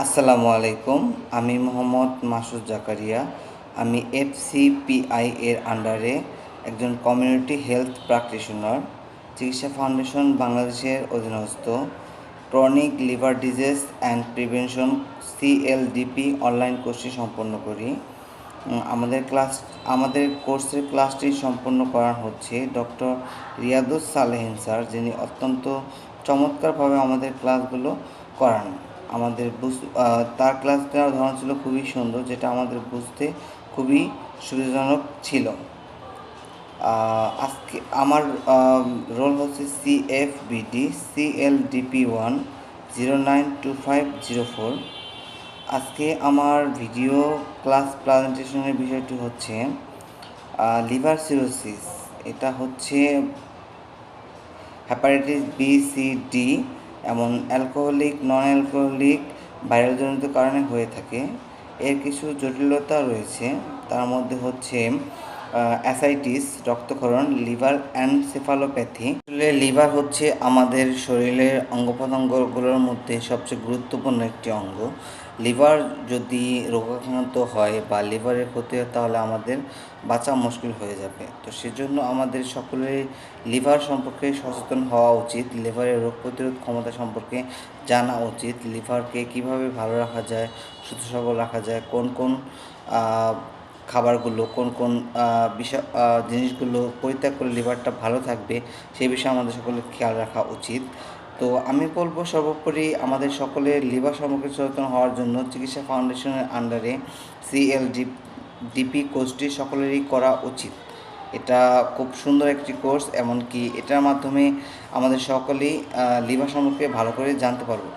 আসসালামু আলাইকুম। আমি মোহাম্মদ মাসুদ জাকারিয়া। আমি এফসিপিআই এর আন্ডারে একজন community health practitioner. Chikitsa foundation বাংলাদেশের অধীনস্থ chronic liver disease and prevention CLDP online কোর্সটি সম্পন্ন করি। আমাদের কোর্সের ক্লাসটি সম্পন্ন করা হচ্ছে ডক্টর রিয়াদুস সালেহিন স্যার, যিনি অত্যন্ত চমৎকারভাবে আমাদের ক্লাসগুলো করান। তার ক্লাস নেওয়ার ধরন ছিল খুবই সুন্দর, যেটা আমাদের বুঝতে খুবই সুবিধাজনক ছিল। আজকে আমার রোল হচ্ছে CFBD CLDP1 092504। আজকে আমার ভিডিও ক্লাস প্রেজেন্টেশনের বিষয়টি হচ্ছে লিভার সিরোসিস। এটা হচ্ছে হেপাটাইটিস B, C, D এমন অ্যালকোহলিক, নন অ্যালকোহলিক ভাইরালজনিত কারণে হয়ে থাকে। এর কিছু জটিলতা রয়েছে, তার মধ্যে হচ্ছে অ্যাসাইটিস, রক্তক্ষরণ, লিভার এনসেফালোপ্যাথি। আসলে লিভার হচ্ছে আমাদের শরীরের অঙ্গ প্রত্যঙ্গগুলোর মধ্যে সবচেয়ে গুরুত্বপূর্ণ একটি অঙ্গ। লিভার যদি রোগাক্রান্ত হয় বা লিভারের ক্ষতি হয়, তাহলে আমাদের বাঁচা মুশকিল হয়ে যাবে। তো সেজন্য আমাদের সকলের লিভার সম্পর্কে সচেতন হওয়া উচিত, লিভারের রোগ প্রতিরোধ ক্ষমতা সম্পর্কে জানা উচিত, লিভারকে কিভাবে ভালো রাখা যায়, সুস্থ সবল রাখা যায়, কোন কোন খাবারগুলো, কোন কোন জিনিসগুলো পরিত্যাগ করে লিভারটা ভালো থাকবে, সেই বিষয়ে আমাদের সকলের খেয়াল রাখা উচিত। তো আমি বলবো সর্বোপরি আমাদের সকলের লিভার সম্পর্কে সচেতন হওয়ার জন্য চিকিৎসা ফাউন্ডেশনের আন্ডারে CLDP কোর্সটি সকলেরই করা উচিত। এটা খুব সুন্দর একটি কোর্স, এমনকি এটার মাধ্যমে আমাদের সকলেই লিভার সম্পর্কে ভালো করে জানতে পারবো।